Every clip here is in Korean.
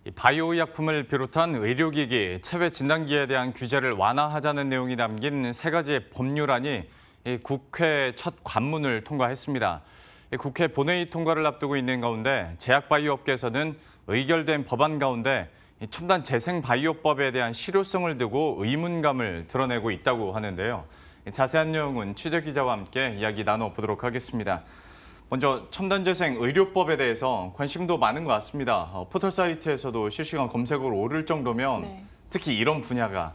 이 바이오의약품을 비롯한 의료기기, 체외 진단기에 대한 규제를 완화하자는 내용이 담긴 세 가지의 법률안이 국회 첫 관문을 통과했습니다. 국회 본회의 통과를 앞두고 있는 가운데 제약바이오업계에서는 의결된 법안 가운데 첨단 재생바이오법에 대한 실효성을 두고 의문감을 드러내고 있다고 하는데요. 자세한 내용은 취재기자와 함께 이야기 나눠보도록 하겠습니다. 먼저 첨단재생 의료법에 대해서 관심도 많은 것 같습니다. 포털 사이트에서도 실시간 검색어로 오를 정도면 특히 이런 분야가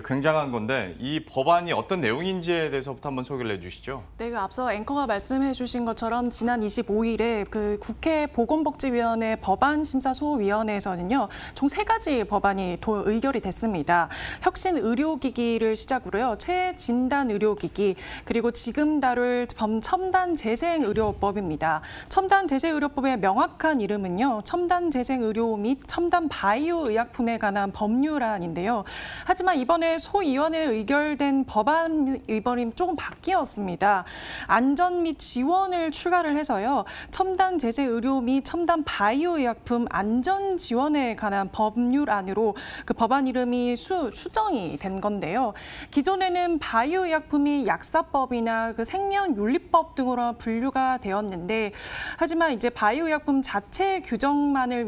굉장한 건데 이 법안이 어떤 내용인지에 대해서부터 한번 소개를 해주시죠. 네, 앞서 앵커가 말씀해 주신 것처럼 지난 25일에 그 국회 보건복지위원회 법안심사소위원회에서는요, 총 3가지 법안이 의결이 됐습니다. 혁신 의료기기를 시작으로요, 최진단 의료기기, 그리고 지금 다룰 첨단 재생의료법입니다. 첨단 재생의료법의 명확한 이름은요, 첨단 재생의료 및 첨단 바이오의약품에 관한 법률안인데요. 하지만 이번에 소위원회에 의결된 법안 이번이 조금 바뀌었습니다. 안전 및 지원을 추가를 해서요. 첨단 재생 의료 및 첨단 바이오 의약품 안전 지원에 관한 법률안으로 그 법안 이름이 수정이 된 건데요. 기존에는 바이오 의약품이 약사법이나 그 생명윤리법 등으로 분류가 되었는데, 하지만 이제 바이오 의약품 자체 규정만이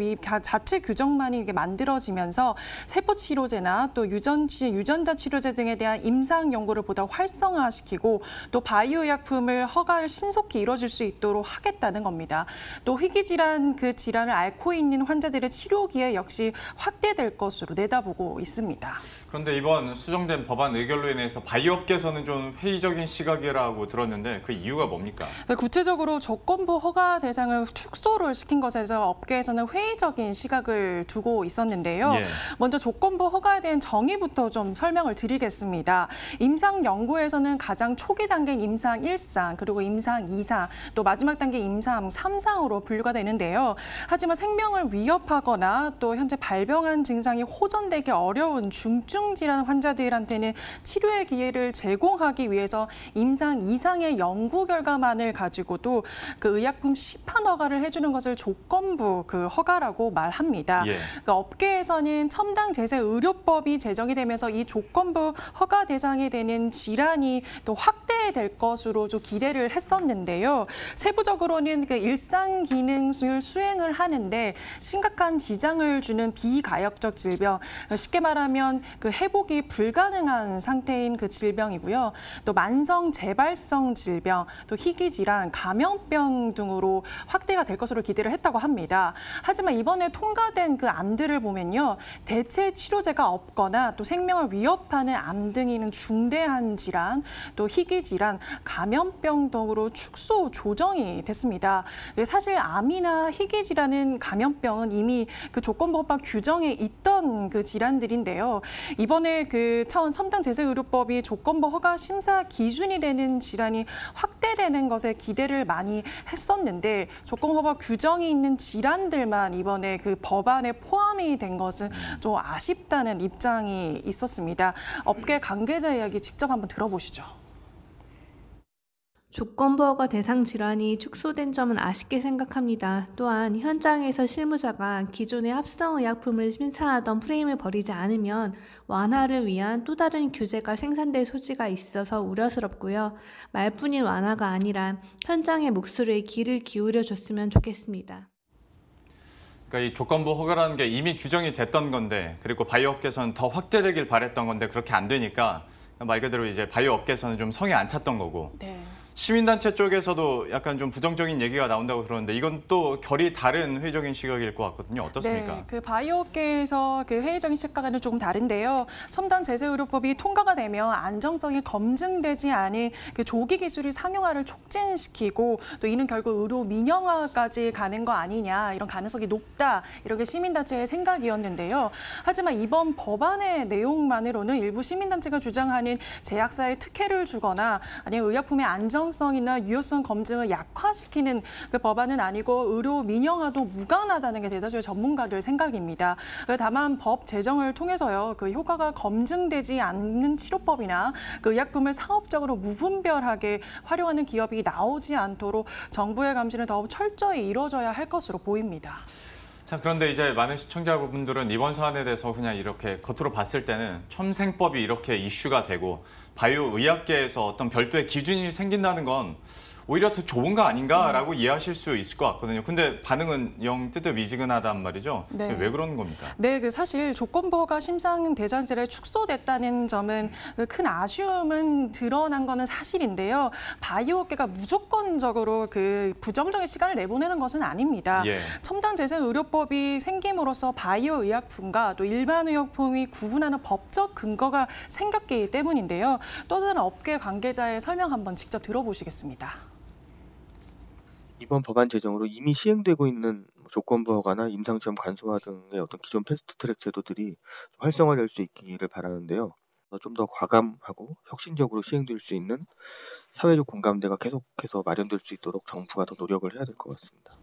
이게 만들어지면서 세포 치료제나 또 유전자 치료제 등에 대한 임상 연구를 보다 활성화시키고 또 바이오 의약품을 허가를 신속히 이뤄질 수 있도록 하겠다는 겁니다. 또 희귀질환 그 질환을 앓고 있는 환자들의 치료 기회 역시 확대될 것으로 내다보고 있습니다. 그런데 이번 수정된 법안 의결로 인해서 바이오업계에서는 좀 회의적인 시각이라고 들었는데 그 이유가 뭡니까? 구체적으로 조건부 허가 대상을 축소를 시킨 것에서 업계에서는 회의적인 시각을 두고 있었는데요. 먼저 조건부 허가에 대한 정의부터 좀 설명을 드리겠습니다. 임상 연구에서는 가장 초기 단계인 임상 1상, 그리고 임상 2상, 또 마지막 단계 임상 3상으로 분류가 되는데요. 하지만 생명을 위협하거나 또 현재 발병한 증상이 호전되기 어려운 중증 질환 환자들한테는 치료의 기회를 제공하기 위해서 임상 2상의 연구 결과만을 가지고도 그 의약품 시판 허가를 해주는 것을 조건부 그 허가라고 말합니다. 그러니까 업계에서는 첨단 재생 의료법이 제정이 되면서 이 조건부 허가 대상이 되는 질환이 또 확대될 것으로 좀 기대를 했었는데요. 세부적으로는 그 일상 기능을 수행을 하는데 심각한 지장을 주는 비가역적 질병, 쉽게 말하면 그 회복이 불가능한 상태인 그 질병이고요. 또 만성 재발성 질병, 또 희귀 질환, 감염병 등으로 확대가 될 것으로 기대를 했다고 합니다. 하지만 이번에 통과된 그 안들을 보면요, 대체 치료제가 없거나 또 생명을 위협하는 암 등이는 중대한 질환, 또 희귀 질환, 감염병 등으로 축소 조정이 됐습니다. 사실 암이나 희귀 질환은 감염병은 이미 그 조건법과 규정에 있던 그 질환들인데요. 이번에 그 첨단 재생의료법이 조건부 허가 심사 기준이 되는 질환이 확대되는 것에 기대를 많이 했었는데 조건 허가 규정이 있는 질환들만 이번에 그 법안에 포함이 된 것은 좀 아쉽다는 입장이 있었습니다. 업계 관계자 이야기 직접 한번 들어보시죠. 조건부 허가 대상 질환이 축소된 점은 아쉽게 생각합니다. 또한 현장에서 실무자가 기존의 합성의약품을 심사하던 프레임을 버리지 않으면 완화를 위한 또 다른 규제가 생산될 소지가 있어서 우려스럽고요. 말뿐인 완화가 아니라 현장의 목소리에 귀를 기울여 줬으면 좋겠습니다. 그러니까 이 조건부 허가라는 게 이미 규정이 됐던 건데, 그리고 바이오업계에서는 더 확대되길 바랬던 건데 그렇게 안 되니까 말 그대로 이제 바이오업계에서는 좀 성에 안 찼던 거고. 시민단체 쪽에서도 약간 좀 부정적인 얘기가 나온다고 그러는데 이건 또 결이 다른 회의적인 시각일 것 같거든요. 어떻습니까? 네, 그 바이오업계에서 그 회의적인 시각과는 조금 다른데요. 첨단 재생의료법이 통과가 되면 안정성이 검증되지 않은 그 조기 기술이 상용화를 촉진시키고 또 이는 결국 의료 민영화까지 가는 거 아니냐, 이런 가능성이 높다, 이런 게 시민단체의 생각이었는데요. 하지만 이번 법안의 내용만으로는 일부 시민단체가 주장하는 제약사에 특혜를 주거나 아니면 의약품의 안정성이나 유효성 검증을 약화시키는 그 법안은 아니고 의료 민영화도 무관하다는 게 대다수의 전문가들 생각입니다. 다만 법 제정을 통해서요, 그 효과가 검증되지 않는 치료법이나 그 의약품을 상업적으로 무분별하게 활용하는 기업이 나오지 않도록 정부의 감시는 더욱 철저히 이루어져야 할 것으로 보입니다. 자, 그런데 이제 많은 시청자분들은 이번 사안에 대해서 그냥 이렇게 겉으로 봤을 때는 첨생법이 이렇게 이슈가 되고 바이오 의학계에서 어떤 별도의 기준이 생긴다는 건 오히려 더 좋은 거 아닌가라고 이해하실 수 있을 것 같거든요. 근데 반응은 영 뜨뜻미지근하단 말이죠. 네. 왜 그러는 겁니까? 네, 사실 조건부 허가 심상 대상자를 축소됐다는 점은 큰 아쉬움은 드러난 거는 사실인데요. 바이오업계가 무조건적으로 부정적인 시간을 내보내는 것은 아닙니다. 예. 첨단 재생 의료법이 생김으로써 바이오 의약품과 또 일반 의약품이 구분하는 법적 근거가 생겼기 때문인데요. 또 다른 업계 관계자의 설명 한번 직접 들어보시겠습니다. 이번 법안 제정으로 이미 시행되고 있는 조건부 허가나 임상시험 간소화 등의 어떤 기존 패스트트랙 제도들이 활성화될 수 있기를 바라는데요. 좀 더 과감하고 혁신적으로 시행될 수 있는 사회적 공감대가 계속해서 마련될 수 있도록 정부가 더 노력을 해야 될 것 같습니다.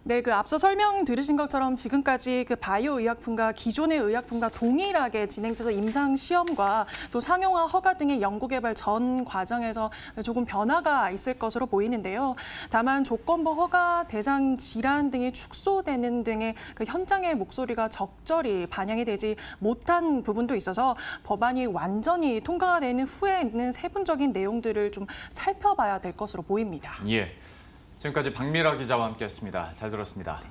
네, 앞서 설명 들으신 것처럼 지금까지 바이오 의약품과 기존의 의약품과 동일하게 진행돼서 임상 시험과 또 상용화 허가 등의 연구 개발 전 과정에서 조금 변화가 있을 것으로 보이는데요. 다만 조건부 허가 대상 질환 등이 축소되는 등의 현장의 목소리가 적절히 반영이 되지 못한 부분도 있어서 법안이 완전히 통과가 되는 후에는 세부적인 내용들을 좀 살펴봐야 될 것으로 보입니다. 예. 지금까지 박미라 기자와 함께했습니다. 잘 들었습니다.